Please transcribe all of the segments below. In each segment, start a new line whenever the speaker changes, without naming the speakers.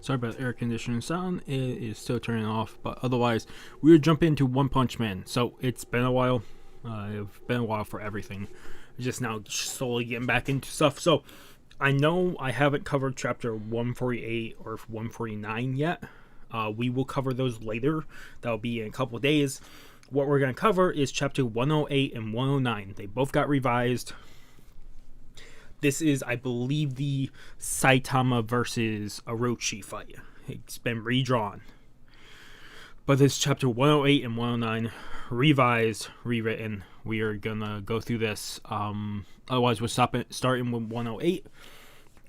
Sorry about the air conditioning sound. It is still turning off, but otherwise, we would jump into One Punch Man. So it's been a while. It's been a while for everything. Just now slowly getting back into stuff. So I know I haven't covered chapter 148 or 149 yet. We will cover those later. That'll be in a couple of days. What we're going to cover is chapter 108 and 109. They both got revised. This is, I believe, the Saitama versus Orochi fight. It's been redrawn. But this chapter 108 and 109, revised, rewritten. We are going to go through this. Otherwise, we're starting with 108.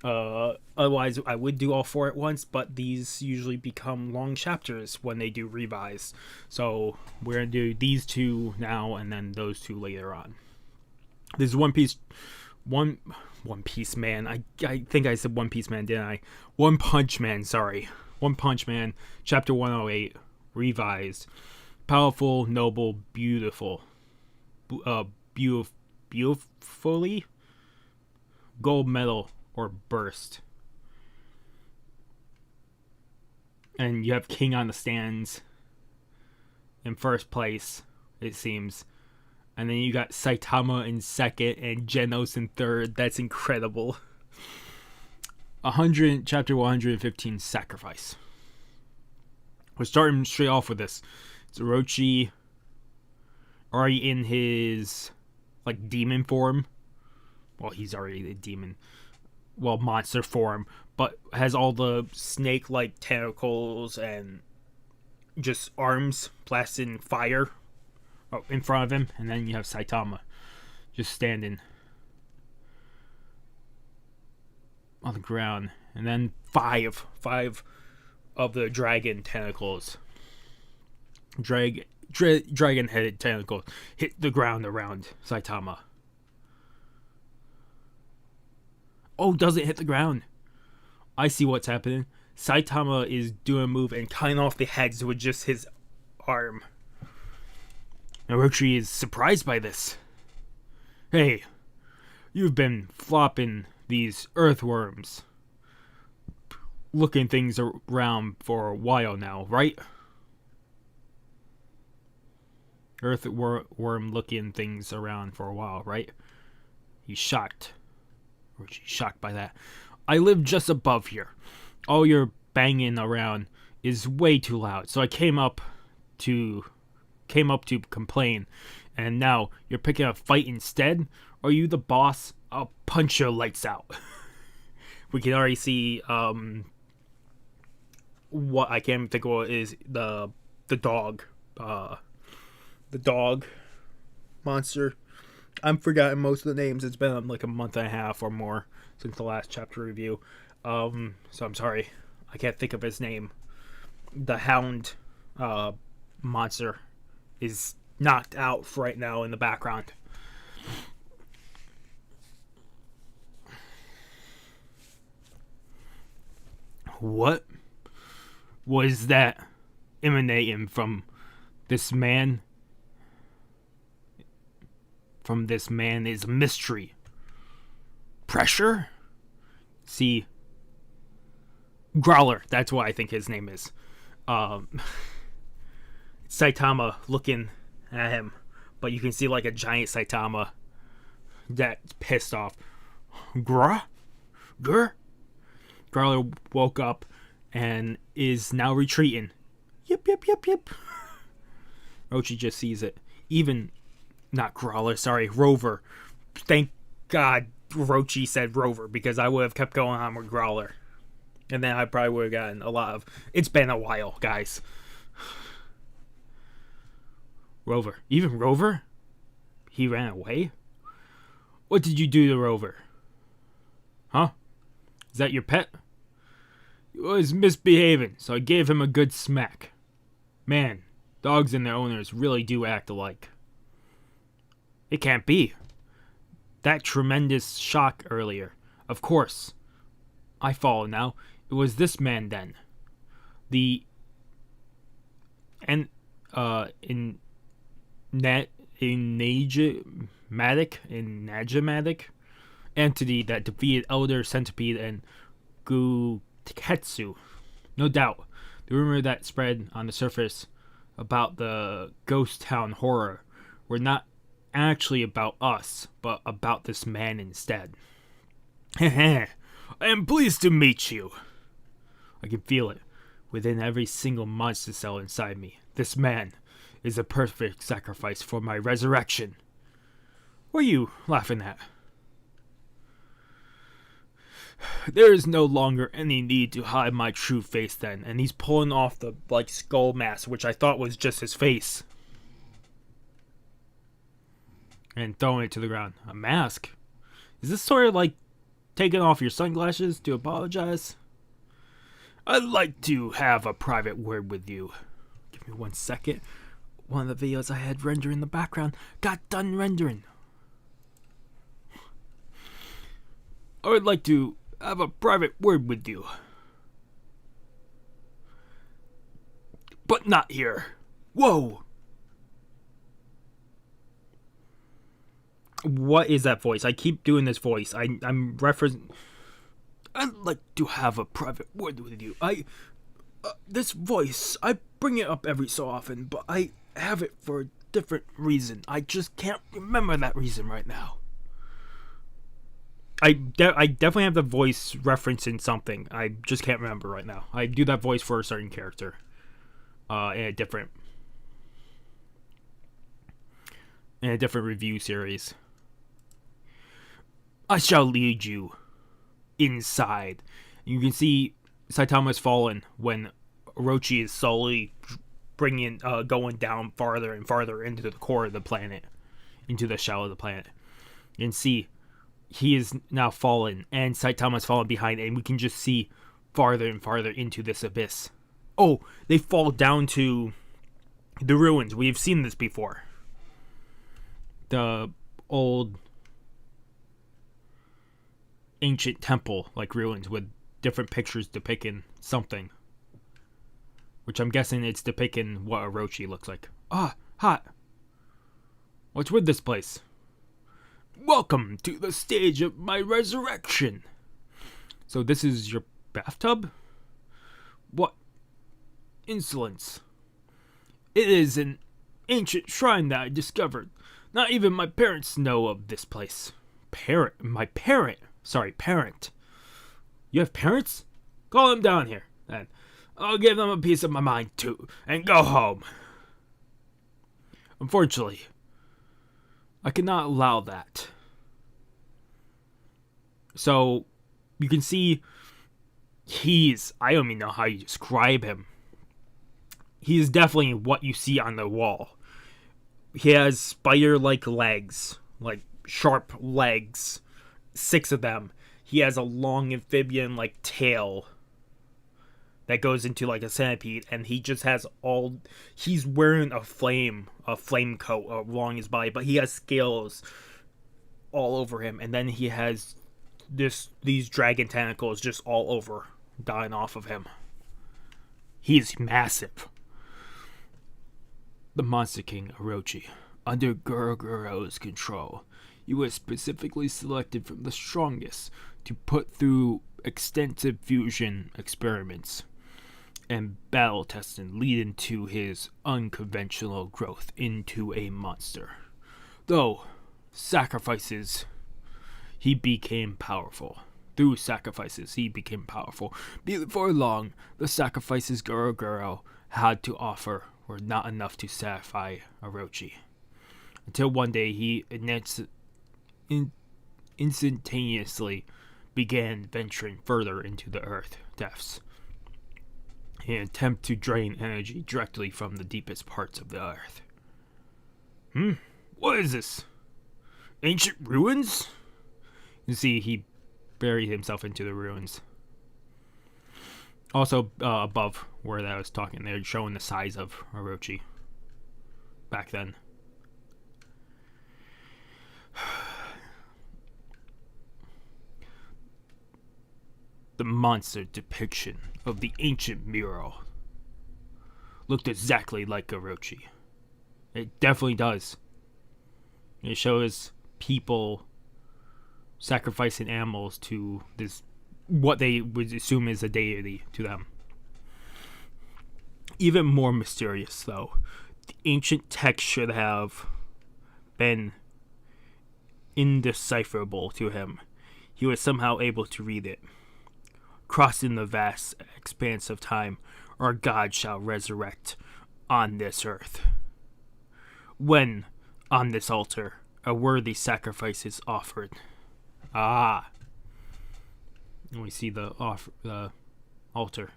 Otherwise, I would do all four at once, but these usually become long chapters when they do revise. So we're going to do these two now and then those two later on. This is One Piece Man. I think I said One Piece Man, didn't I? One Punch Man, sorry. One Punch Man, chapter 108, revised. Powerful, noble, beautiful. Beautifully? Gold medal or burst. And you have King on the stands in first place, it seems. And then you got Saitama in second and Genos in third. That's incredible. Chapter 115, Sacrifice. We're starting straight off with this. It's Orochi already in his demon form. Well, he's already a demon. Well, monster form. But has all the snake-like tentacles and just arms blasting fire in front of him, and then you have Saitama just standing on the ground, and then five of the dragon tentacles, dragon-headed tentacles hit the ground around Saitama. Oh, doesn't hit the ground. I see what's happening. Saitama is doing a move and cutting off the heads with just his arm. Orochi is surprised by this. Hey, you've been flopping these earthworms, looking things around for a while now, right? Earthworm looking things around for a while, right? He's shocked. Orochi's shocked by that. I live just above here. All your banging around is way too loud, so I came up to complain, and now you're picking a fight instead? Are you the boss? I'll punch your lights out. We can already see what I can't think of is the dog. The dog monster. I'm forgetting most of the names. It's been like a month and a half or more since the last chapter review. So I'm sorry. I can't think of his name. The hound monster is knocked out right now in the background. What was that emanating from this man? From this man is a mystery. Pressure? See, Growler, that's what I think his name is. Saitama looking at him, but you can see like a giant Saitama that's pissed off. Growler woke up and is now retreating. Yip. Orochi just sees it. Not Growler, sorry, Rover. Thank God Orochi said Rover, because I would have kept going on with Growler. And then I probably would have gotten a lot of... It's been a while, guys. Rover. Even Rover? He ran away? What did you do to Rover? Huh? Is that your pet? He was misbehaving, so I gave him a good smack. Man, dogs and their owners really do act alike. It can't be. That tremendous shock earlier. Of course. I follow now. It was this man then. The... And... Enigmatic? entity that defeated Elder Centipede and Guketsu. No doubt, the rumor that spread on the surface about the ghost town horror were not actually about us, but about this man instead. Heh. I am pleased to meet you. I can feel it within every single monster cell inside me. This man is a perfect sacrifice for my resurrection. What are you laughing at? There is no longer any need to hide my true face then. And he's pulling off the skull mask, which I thought was just his face, and throwing it to the ground. A mask? Is this sort of like taking off your sunglasses to apologize? I'd like to have a private word with you. Give me 1 second. One of the videos I had rendering in the background got done rendering. I would like to have a private word with you. But not here. Whoa! What is that voice? I keep doing this voice. I'm referencing... I'd like to have a private word with you. This voice, I bring it up every so often, but I have it for a different reason. I just can't remember that reason right now. I definitely have the voice referencing something. I just can't remember right now. I do that voice for a certain character. In a different review series. I shall lead you inside. You can see Saitama's fallen when Orochi is slowly going down farther and farther into the core of the planet, into the shell of the planet. You can see he is now fallen, and Saitama's fallen behind, and we can just see farther and farther into this abyss. Oh, they fall down to the ruins. We've seen this before. The old ancient temple like ruins with different pictures depicting something, which I'm guessing it's depicting what Orochi looks like. Ah, hot. What's with this place? Welcome to the stage of my resurrection. So this is your bathtub? What insolence. It is an ancient shrine that I discovered. Not even my parents know of this place. Parent? You have parents? Call them down here, then. I'll give them a piece of my mind, too, and go home. Unfortunately, I cannot allow that. So, you can see I don't even know how you describe him. He is definitely what you see on the wall. He has spider-like legs, like sharp legs, 6 of them. He has a long amphibian-like tail that goes into like a centipede, and he just has he's wearing a flame coat along his body, but he has scales all over him, and then he has these dragon tentacles just all over, dying off of him. He's massive. The Monster King Orochi. Under Goro's control, you were specifically selected from the strongest to put through extensive fusion experiments and battle testing, leading to his unconventional growth into a monster. Though sacrifices, he became powerful. Through sacrifices, he became powerful. Before long, the sacrifices Goro had to offer were not enough to satisfy Orochi. Until one day, he instantaneously began venturing further into the earth depths in an attempt to drain energy directly from the deepest parts of the earth. What is this? Ancient ruins? You see, he buried himself into the ruins. Also, above where I was talking, they're showing the size of Orochi back then. The monster depiction of the ancient mural looked exactly like Orochi. It definitely does. It shows people sacrificing animals to this, what they would assume is a deity to them. Even more mysterious, though, the ancient text should have been indecipherable to him. He was somehow able to read it. Crossing the vast expanse of time, our God shall resurrect on this earth. When, on this altar, a worthy sacrifice is offered. And we see the altar.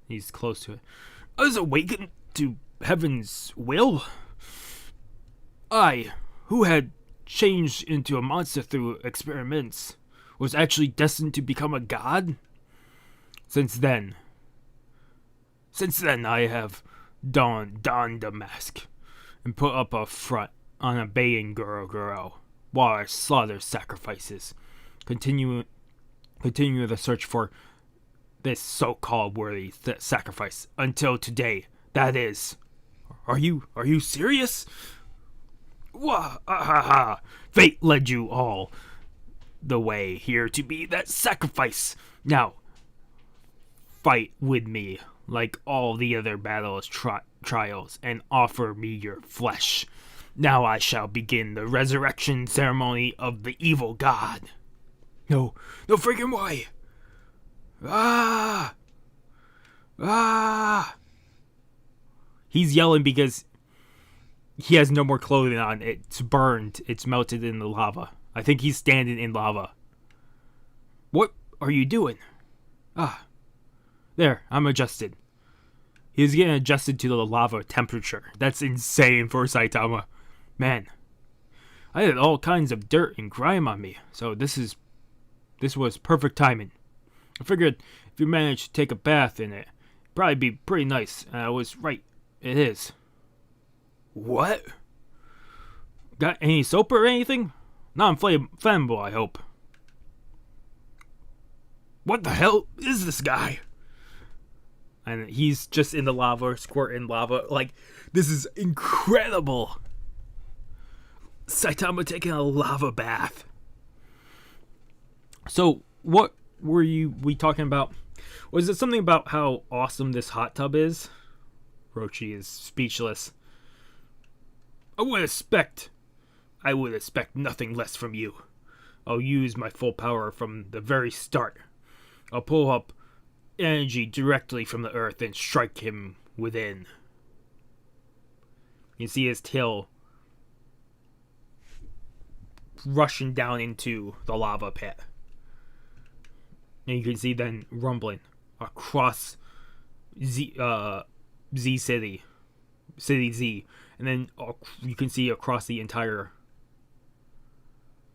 He's close to it. I was awakened to heaven's will. I, who had changed into a monster through experiments, was actually destined to become a god? Since then I have donned a mask and put up a front on a baying girl while I slaughter sacrifices, continue the search for this so-called worthy sacrifice until today. That is. Are you serious? Wah-ha-ha! Fate led you all the way here to be that sacrifice. Now, fight with me like all the other battles trials and offer me your flesh. Now I shall begin the resurrection ceremony of the evil god. No freaking way! He's yelling because he has no more clothing on. It's burned. It's melted in the lava. I think he's standing in lava. What are you doing? There, I'm adjusted. He's getting adjusted to the lava temperature. That's insane for Saitama. Man, I had all kinds of dirt and grime on me, so this was perfect timing. I figured if you managed to take a bath in it, it'd probably be pretty nice, and I was right. It is. What? Got any soap or anything? Non-flammable, I hope. What the hell is this guy? And he's just in the lava, squirting lava. Like, this is incredible. Saitama taking a lava bath. So, what were we talking about? Was it something about how awesome this hot tub is? Orochi is speechless. I would expect nothing less from you. I'll use my full power from the very start. I'll pull up energy directly from the earth and strike him within. You see his tail rushing down into the lava pit. And you can see then rumbling across Z City, City Z, and then you can see across the entire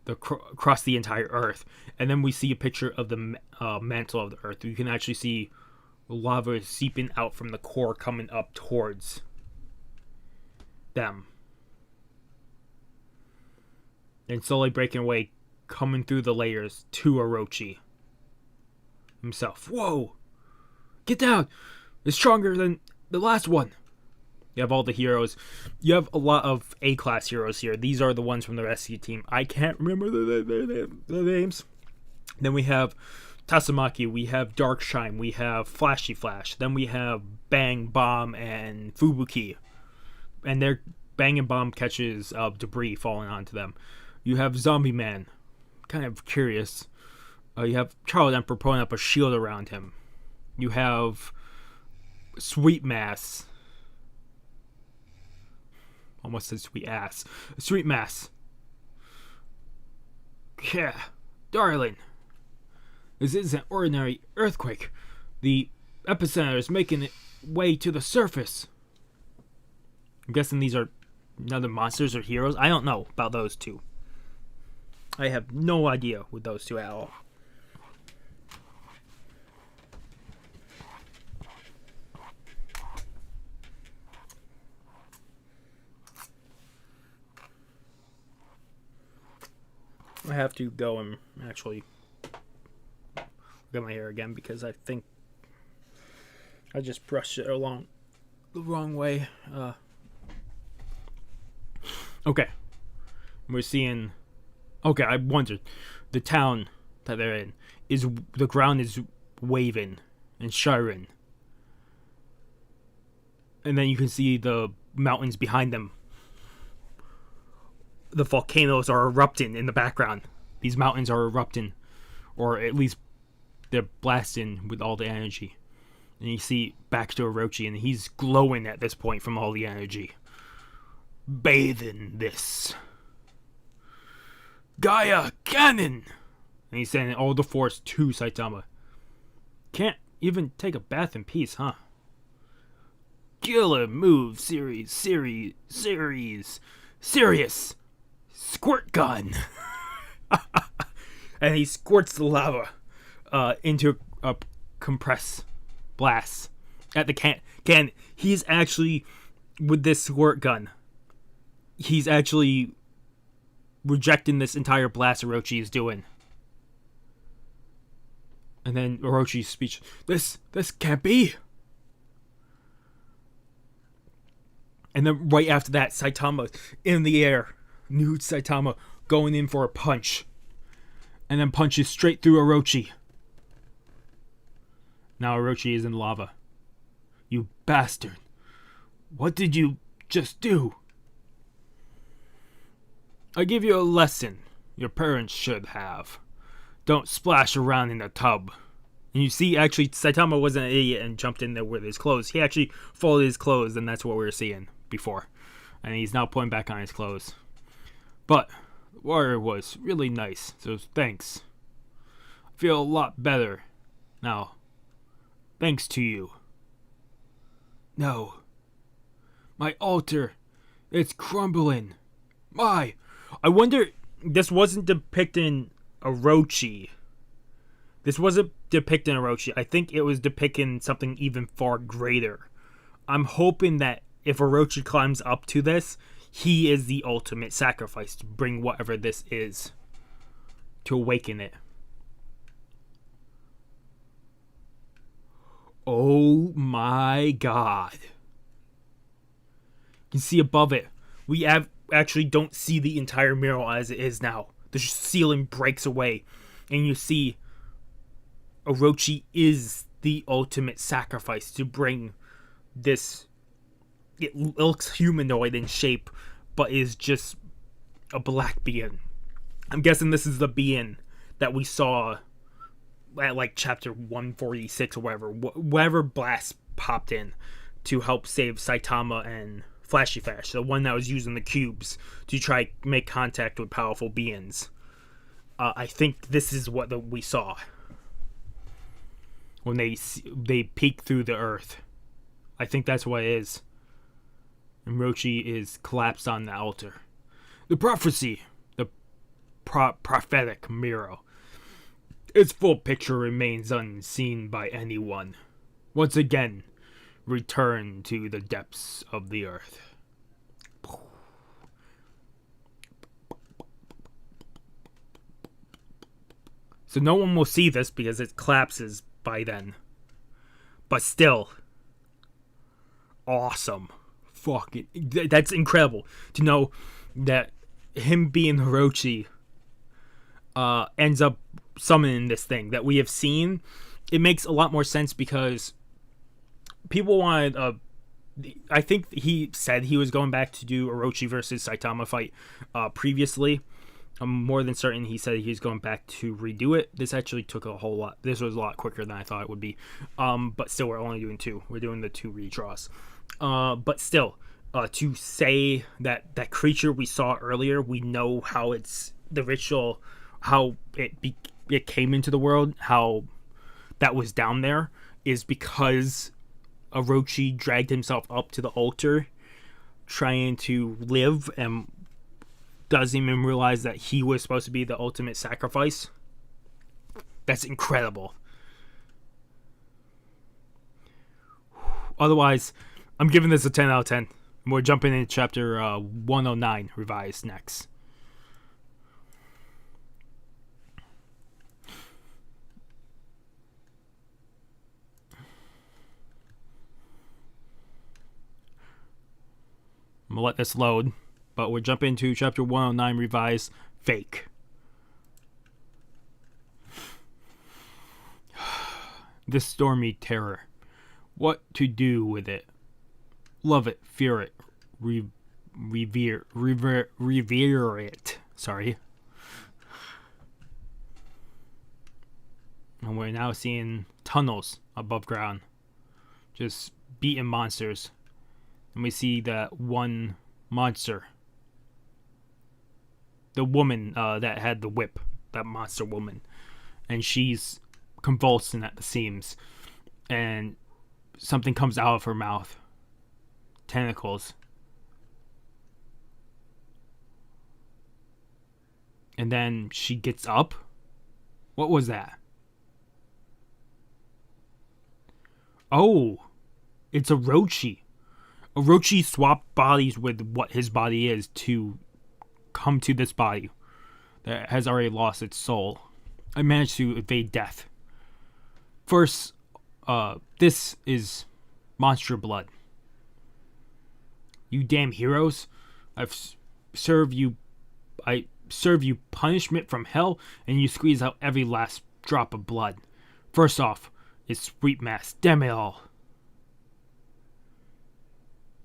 Earth. And then we see a picture of the mantle of the Earth. You can actually see lava seeping out from the core, coming up towards them, and slowly breaking away, coming through the layers to Orochi himself. Whoa! Get down! It's stronger than the last one. You have all the heroes. You have a lot of A-class heroes here. These are the ones from the rescue team. I can't remember the names. Then we have Tatsumaki. We have Darkshine. We have Flashy Flash. Then we have Bang Bomb and Fubuki. And their Bang and Bomb catches debris falling onto them. You have Zombie Man. Kind of curious. You have Charlotte Emperor pulling up a shield around him. You have Sweet Mass. Almost said sweet ass. Sweet Mass. Yeah, darling. This isn't an ordinary earthquake. The epicenter is making its way to the surface. I'm guessing these are other monsters or heroes. I don't know about those two. I have no idea with those two at all. I have to go and actually look at my hair again because I think I just brushed it along the wrong way. Okay. We're seeing Okay, I wondered. The town that they're in is the ground is waving and shuddering, and then you can see the mountains behind them. The volcanoes are erupting in the background. These mountains are erupting, or at least they're blasting with all the energy. And you see back to Orochi, and he's glowing at this point from all the energy. Bathe in this. Gaia Cannon! And he's sending all the force to Saitama. Can't even take a bath in peace, huh? Killer move, serious. Squirt gun! And he squirts the lava into a compress blast at the can. He's actually, with this squirt gun, he's actually rejecting this entire blast Orochi is doing. And then Orochi's speech, this can't be. And then right after that, Saitama in the air. Nude Saitama going in for a punch. And then punches straight through Orochi. Now Orochi is in lava. You bastard. What did you just do? I give you a lesson your parents should have. Don't splash around in the tub. And you see, actually, Saitama wasn't an idiot and jumped in there with his clothes. He actually folded his clothes, and that's what we were seeing before. And he's now putting back on his clothes. But the water was really nice, so thanks. I feel a lot better now. Thanks to you. No. My altar, it's crumbling. I wonder, this wasn't depicting Orochi. This wasn't depicting Orochi. I think it was depicting something even far greater. I'm hoping that if Orochi climbs up to this, he is the ultimate sacrifice to bring whatever this is, to awaken it. Oh my god. You can see above it, we actually don't see the entire mural as it is now. The ceiling breaks away, and you see Orochi is the ultimate sacrifice to bring this. It looks humanoid in shape, but is just a black being. I'm guessing this is the being that we saw at like chapter 146 or whatever blast popped in to help save Saitama and Flashy Flash, the one that was using the cubes to try make contact with powerful beings. I think this is what we saw when they peek through the earth. I think that's what it is. And Orochi is collapsed on the altar. The prophecy, the prophetic mirror. Its full picture remains unseen by anyone. Once again, return to the depths of the earth. So no one will see this because it collapses by then. But still, awesome. Fucking, that's incredible to know that him being Orochi ends up summoning this thing that we have seen. It makes a lot more sense because people wanted I think he said he was going back to do Orochi versus Saitama fight previously. I'm more than certain he said he's going back to redo it. This actually took a whole lot. This was a lot quicker than I thought it would be. But still, we're only doing two. We're doing the two redraws. But still, to say that creature we saw earlier, we know how it's the ritual, how it came into the world, how that was down there, is because Orochi dragged himself up to the altar, trying to live, and doesn't even realize that he was supposed to be the ultimate sacrifice. That's incredible. Otherwise, I'm giving this a 10 out of 10. We're jumping into chapter 109 revised next. I'm gonna let this load, but we're jumping into chapter 109 revised fake. This stormy terror. What to do with it? Love it, fear it, revere it. Sorry. And we're now seeing tunnels above ground. Just beating monsters. And we see that one monster. The woman that had the whip. That monster woman. And she's convulsing at the seams. And something comes out of her mouth. Tentacles. And then she gets up. What was that? Oh, it's Orochi. Orochi swapped bodies with what his body is to come to this body that has already lost its soul. I managed to evade death. First, this is monster blood. You damn heroes! I serve you punishment from hell, and you squeeze out every last drop of blood. First off, it's Sweet Mass. Damn it all!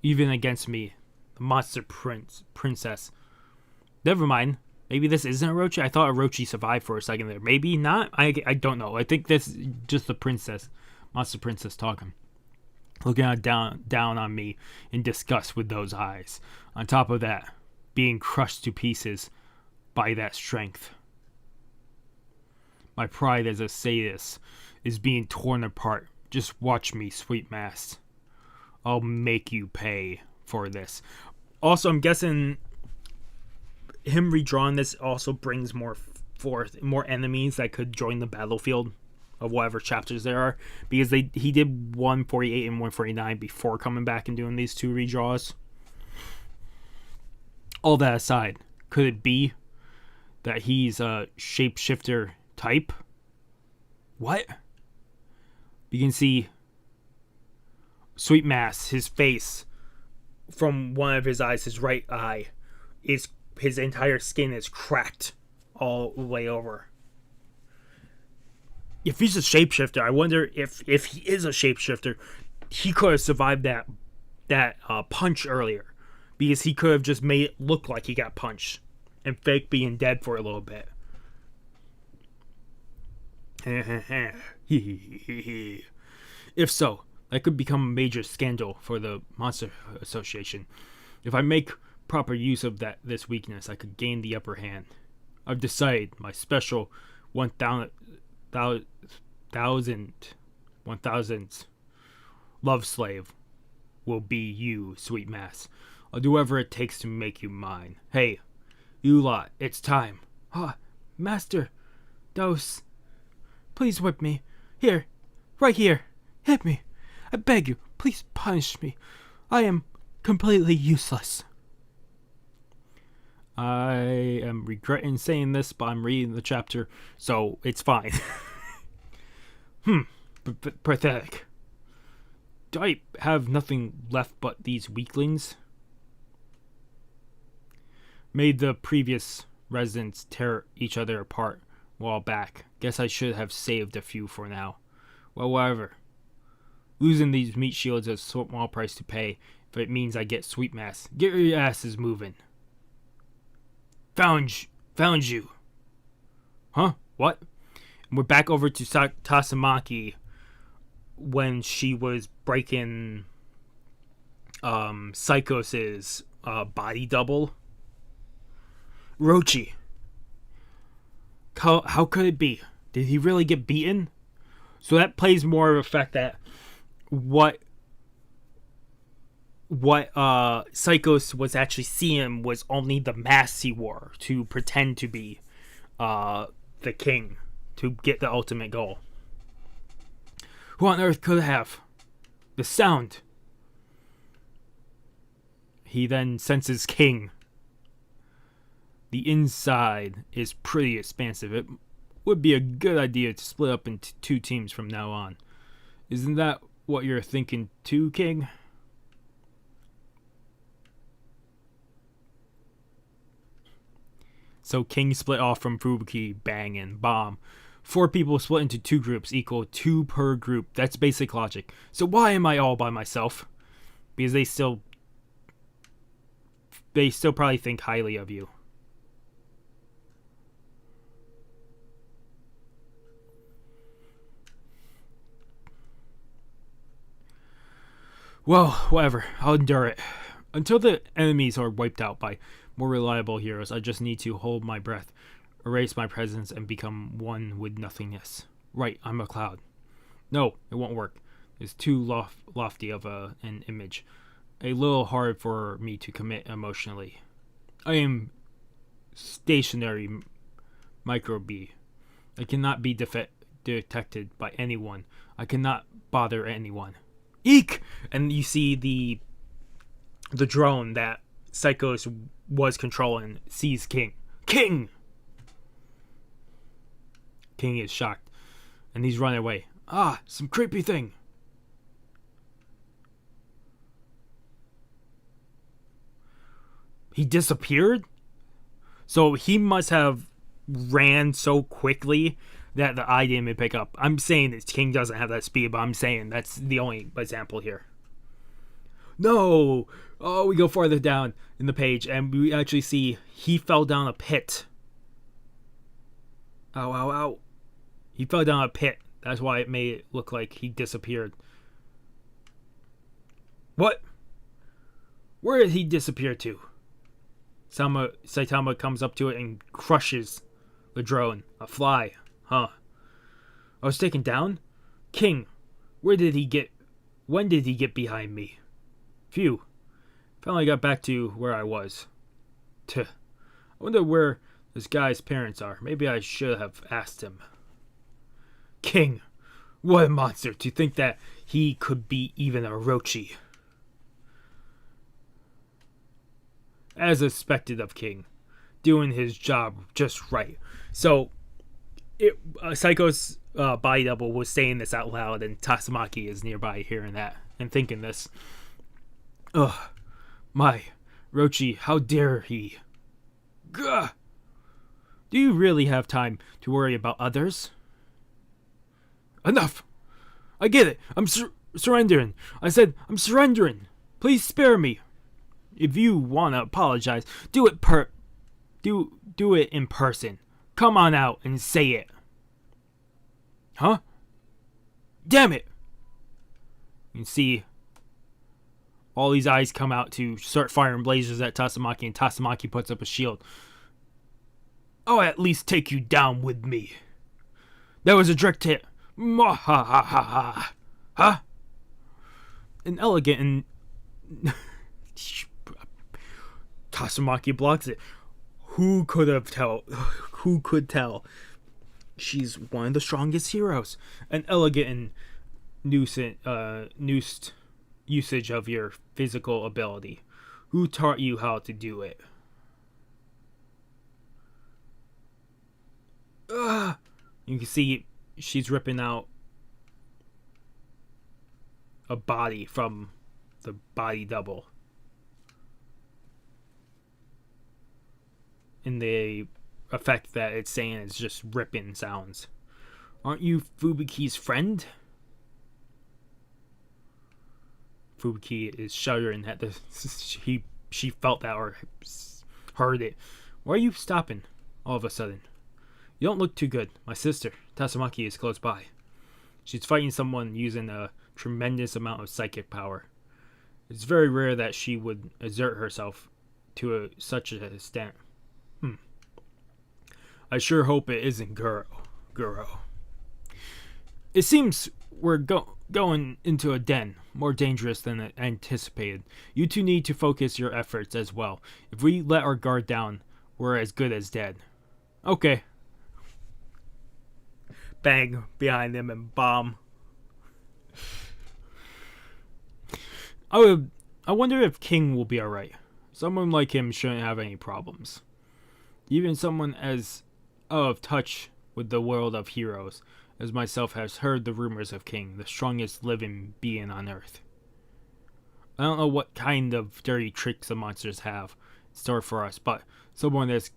Even against me, the monster princess. Never mind. Maybe this isn't Orochi. I thought Orochi survived for a second there. Maybe not. I don't know. I think this is just the princess, monster princess talking, looking down on me in disgust with those eyes. On top of that, being crushed to pieces by that strength. My pride as a sadist is being torn apart. Just watch me, Sweet Mass. I'll make you pay for this. Also, I'm guessing him redrawing this also brings more enemies that could join the battlefield of whatever chapters there are, because he did 148 and 149 before coming back and doing these two redraws. All that aside, could it be that he's a shapeshifter type? What? You can see Sweet Mass, his face, from one of his eyes, his right eye, his entire skin is cracked all the way over. If he's a shapeshifter, I wonder if he is a shapeshifter, he could have survived that punch earlier, because he could have just made it look like he got punched and fake being dead for a little bit. If so, that could become a major scandal for the Monster Association. If I make proper use of this weakness, I could gain the upper hand. I've decided my special 1000th love slave will be you, Sweet Mass. I'll do whatever it takes to make you mine. Hey, you lot, it's time.
Master, Dose, please whip me. Here, right here. Hit me. I beg you, please punish me. I am completely useless.
I am regretting saying this, but I'm reading the chapter, so it's fine. Pathetic. Do I have nothing left but these weaklings? Made the previous residents tear each other apart a while back. Guess I should have saved a few for now. Well, whatever. Losing these meat shields is a small price to pay if it means I get Sweet Mass. Get your asses moving. Found you. Huh? What? And we're back over to Tasamaki when she was breaking Psychos's body double. Orochi. How could it be? Did he really get beaten? So that plays more of a fact that what Psychos was actually seeing was only the mask he wore to pretend to be the king, to get the ultimate goal. Who on earth could have? The sound. He then senses king. The inside is pretty expansive. It would be a good idea to split up into two teams from now on. Isn't that what you're thinking too, King? So King split off from Fubuki, bang and bomb, 4 people split into 2 groups equal 2 per group. That's basic logic. So why am I all by myself? Because they still probably think highly of you. Well, whatever. I'll endure it. Until the enemies are wiped out by more reliable heroes, I just need to hold my breath, erase my presence, and become one with nothingness. Right, I'm a cloud. No, it won't work. It's too lofty of an image. A little hard for me to commit emotionally. I am stationary microbe. I cannot be detected by anyone. I cannot bother anyone. Eek! And you see the drone that Psychos was controlling sees King. King! King is shocked, and he's running away. Ah, some creepy thing. He disappeared? So he must have ran so quickly that the eye didn't even pick up. I'm saying that King doesn't have that speed, but I'm saying that's the only example here. No! Oh, we go farther down in the page, and we actually see he fell down a pit. Ow, ow, ow. He fell down a pit. That's why it made it look like he disappeared. What? Where did he disappear to? Saitama comes up to it and crushes the drone. A fly. Huh. I was taken down? King, when did he get behind me? Phew. Finally got back to where I was. Tuh. I wonder where this guy's parents are. Maybe I should have asked him. King, what a monster to think that he could be even Orochi. As expected of King, doing his job just right. So, Psycho's body double was saying this out loud, and Tatsumaki is nearby hearing that and thinking this. Ugh, my Orochi, how dare he? Gah! Do you really have time to worry about others? Enough! I get it. I'm surrendering. I said I'm surrendering. Please spare me. If you want to apologize, do it do it in person. Come on out and say it. Huh? Damn it! You can see all these eyes come out to start firing lasers at Tatsumaki, and Tatsumaki puts up a shield. I'll at least take you down with me. That was a direct hit. Mwahahaha. Huh? An elegant and... Tatsumaki blocks it. Who could tell? She's one of the strongest heroes. An elegant and nuanced usage of your physical ability. Who taught you how to do it? You can see she's ripping out a body from the body double. And the effect that it's saying is just ripping sounds. Aren't you Fubuki's friend? Fubuki is shuddering at the... She felt that or heard it. Why are you stopping all of a sudden? You don't look too good. My sister, Tatsumaki, is close by. She's fighting someone using a tremendous amount of psychic power. It's very rare that she would exert herself to such an extent. I sure hope it isn't Guro. It seems we're going into a den, more dangerous than anticipated. You two need to focus your efforts as well. If we let our guard down, we're as good as dead. Okay. Bang behind them and bomb. I wonder if King will be alright. Someone like him shouldn't have any problems. Even someone as out of touch with the world of heroes as myself has heard the rumors of King, the strongest living being on Earth. I don't know what kind of dirty tricks the monsters have in store for us, but someone that's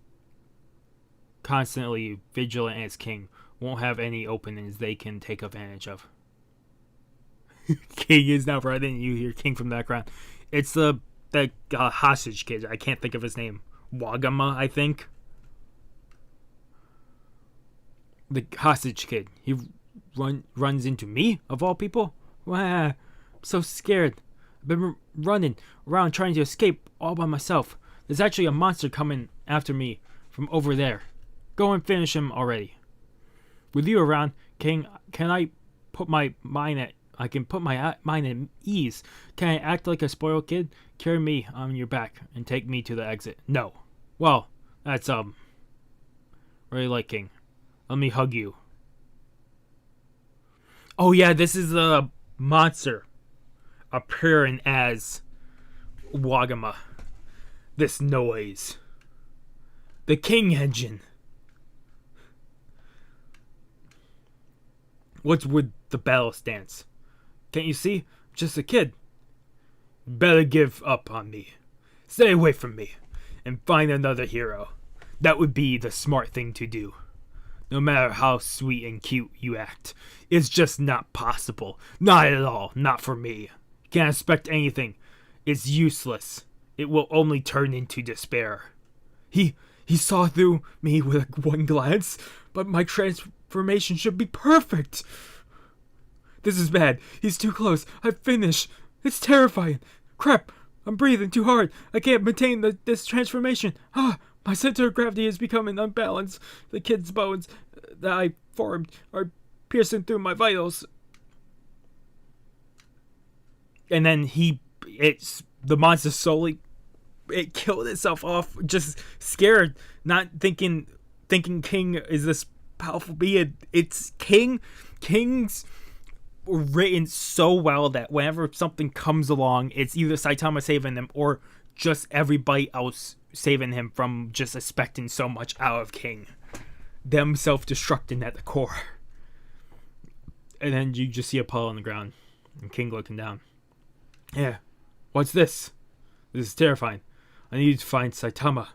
constantly vigilant as King won't have any openings they can take advantage of. King is now running. You hear King from the background. It's the hostage kid. I can't think of his name. Wagama, I think. The hostage kid. He runs into me, of all people? Wah, I'm so scared. I've been running around trying to escape all by myself. There's actually a monster coming after me from over there. Go and finish him already. With you around, King, can I put my mind at mind at ease? Can I act like a spoiled kid? Carry me on your back and take me to the exit. No. Well, that's really like King. Let me hug you. Oh yeah, this is a monster appearing as Wagama. This noise. The King engine. What's with the battle stance? Can't you see? I'm just a kid. Better give up on me. Stay away from me and find another hero. That would be the smart thing to do. No matter how sweet and cute you act, it's just not possible. Not at all. Not for me. Can't expect anything. It's useless. It will only turn into despair. He saw through me with one glance, but my transformation should be perfect. This is bad. He's too close. I've finished. It's terrifying. Crap. I'm breathing too hard. I can't maintain this transformation. My center of gravity is becoming unbalanced. The kid's bones that I formed are piercing through my vitals. And then the monster slowly, it killed itself off, just scared, not thinking King is this powerful being. It's King's written so well that whenever something comes along, it's either Saitama saving them or just everybody else saving him from just expecting so much out of King. Them self-destructing at the core. And then you just see a puddle on the ground and King looking down. Yeah, what's this? This is terrifying. I need to find Saitama.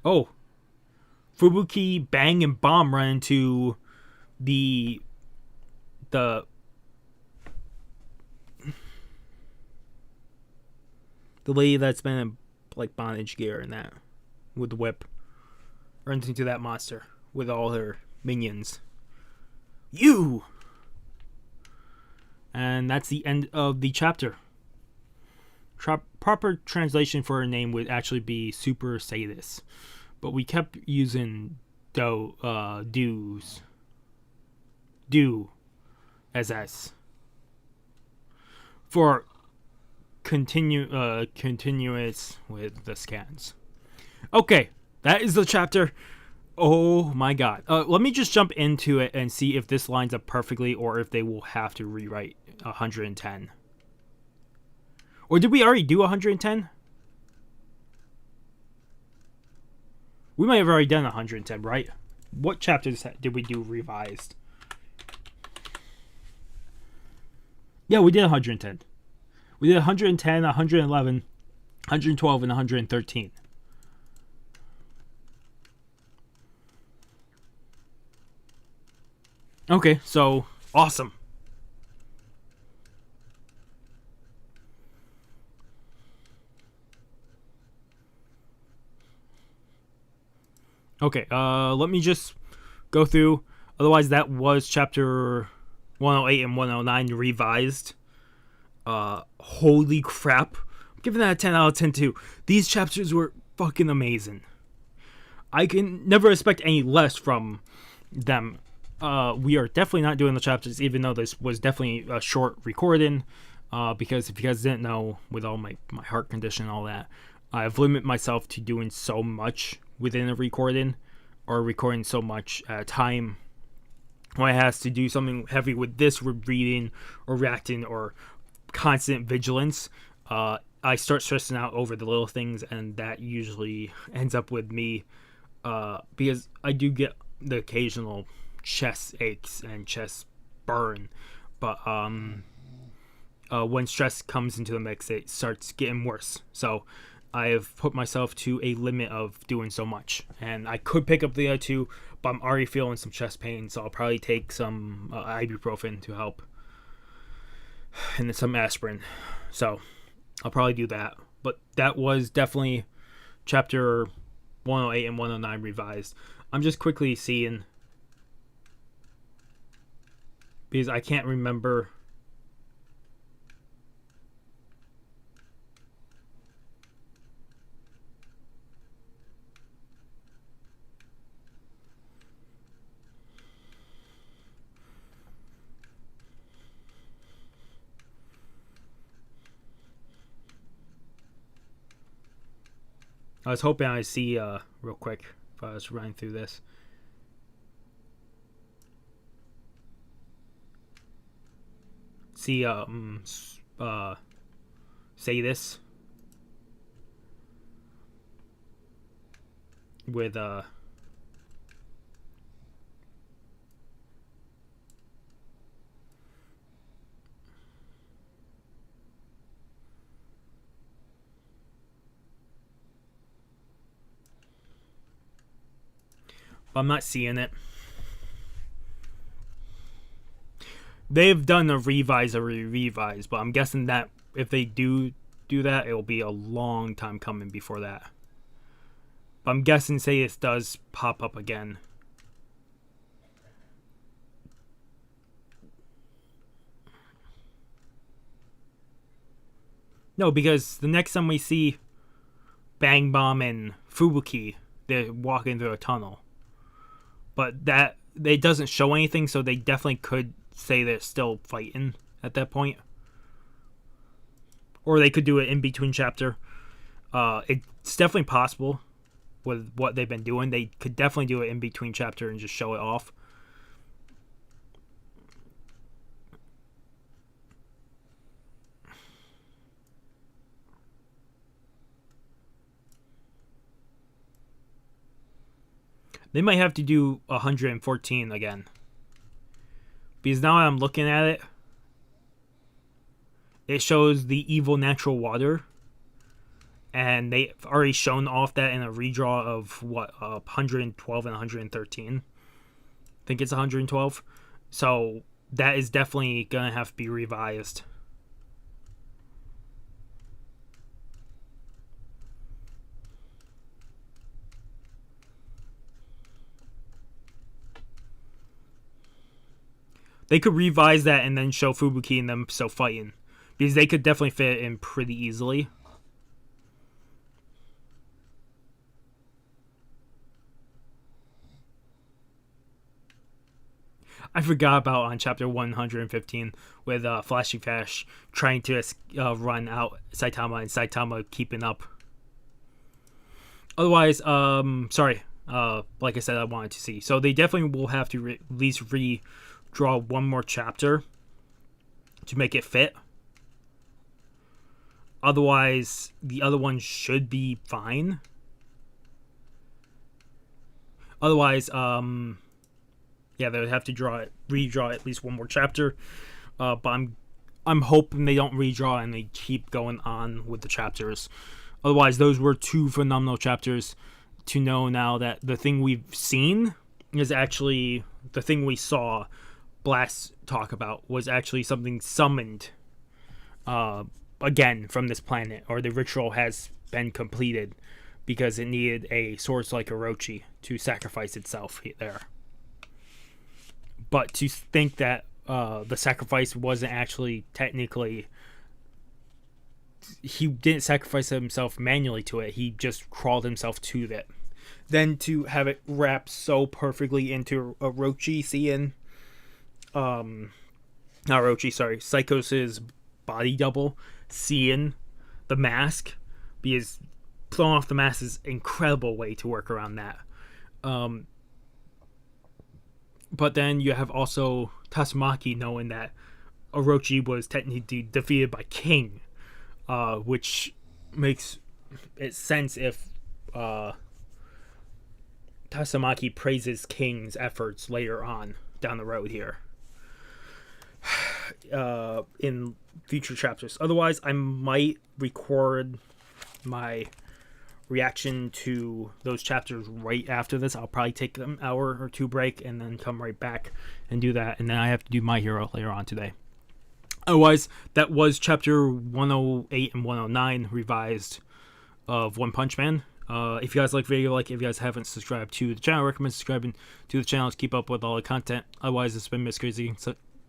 Oh, Fubuki, Bang, and Bomb run into the lady that's been in like bondage gear and that with the whip runs into that monster with all her minions. You! And that's the end of the chapter. Proper translation for her name would actually be Super Sadist, but we kept using do as S for continuous with the scans. Okay, that is the chapter. Oh my god. Let me just jump into it and see if this lines up perfectly or if they will have to rewrite 110. Or did we already do 110? We might have already done 110, right? What chapters did we do revised? Yeah, we did 110. We did 110, 111, 112, and 113. Okay, so awesome. Okay, let me just go through. Otherwise, that was chapter 108 and 109 revised. Holy crap. I'm giving that a 10 out of 10 too. These chapters were fucking amazing. I can never expect any less from them. We are definitely not doing the chapters, even though this was definitely a short recording. Because if you guys didn't know, with all my heart condition and all that, I've limited myself to doing so much within a recording, or recording so much at a time. When I has to do something heavy with this, with reading or reacting or constant vigilance, I start stressing out over the little things, and that usually ends up with me, because I do get the occasional chest aches and chest burn, but when stress comes into the mix, it starts getting worse. So I have put myself to a limit of doing so much, and I could pick up the other two, but I'm already feeling some chest pain, so I'll probably take some ibuprofen to help, and then some aspirin. So I'll probably do that. But that was definitely chapter 108 and 109 revised. I'm just quickly seeing, because I can't remember. I was hoping I'd see real quick if I was running through this. See say this with I'm not seeing it. They've done a revise, but I'm guessing that if they do that, it'll be a long time coming before that. But I'm guessing say this does pop up again. No, because the next time we see Bang Bomb and Fubuki, they're walking through a tunnel. But that it doesn't show anything, so they definitely could say they're still fighting at that point. Or they could do it in between chapter. It's definitely possible with what they've been doing. They could definitely do it in between chapter and just show it off. They might have to do 114 again. Because now I'm looking at it, it shows the evil natural water. And they've already shown off that in a redraw of 112 and 113. I think it's 112. So that is definitely going to have to be revised. They could revise that and then show Fubuki and them still fighting. Because they could definitely fit it in pretty easily. I forgot about on chapter 115 with Flashy Flash trying to run out Saitama and Saitama keeping up. Otherwise, sorry. Like I said, I wanted to see. So they definitely will have to at least redraw one more chapter to make it fit. Otherwise, the other one should be fine. Otherwise, yeah, they would have to redraw at least one more chapter. But I'm hoping they don't redraw and they keep going on with the chapters. Otherwise, those were two phenomenal chapters to know now that the thing we've seen is actually the thing we saw Blast talk about was actually something summoned again from this planet, or the ritual has been completed because it needed a source like Orochi to sacrifice itself there. But to think that the sacrifice wasn't actually technically, he didn't sacrifice himself manually to it, he just crawled himself to it. Then to have it wrapped so perfectly into Orochi seeing not Orochi, sorry, Psychos's body double seeing the mask, because throwing off the mask is an incredible way to work around that. But then you have also Tatsumaki knowing that Orochi was technically defeated by King, which makes it sense if Tatsumaki praises King's efforts later on down the road here in future chapters. Otherwise, I might record my reaction to those chapters right after this. I'll probably take an hour or two break and then come right back and do that. And then I have to do My Hero later on today. Otherwise, that was chapter 108 and 109 revised of One Punch Man. If you guys like the video, if you guys haven't subscribed to the channel, I recommend subscribing to the channel to keep up with all the content. Otherwise, it's been Miss Crazy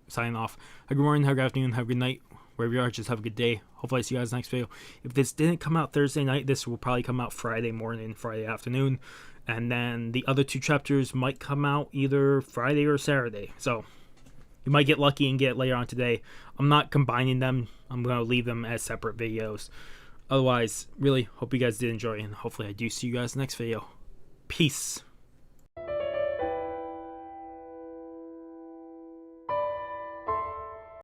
signing off. Have a good morning, have a good afternoon, have a good night. Wherever you are, just have a good day. Hopefully I see you guys next video. If this didn't come out Thursday night, this will probably come out Friday morning, Friday afternoon. And then the other two chapters might come out either Friday or Saturday. So you might get lucky and get it later on today. I'm not combining them. I'm going to leave them as separate videos. Otherwise, really hope you guys did enjoy, and hopefully I do see you guys next video. Peace.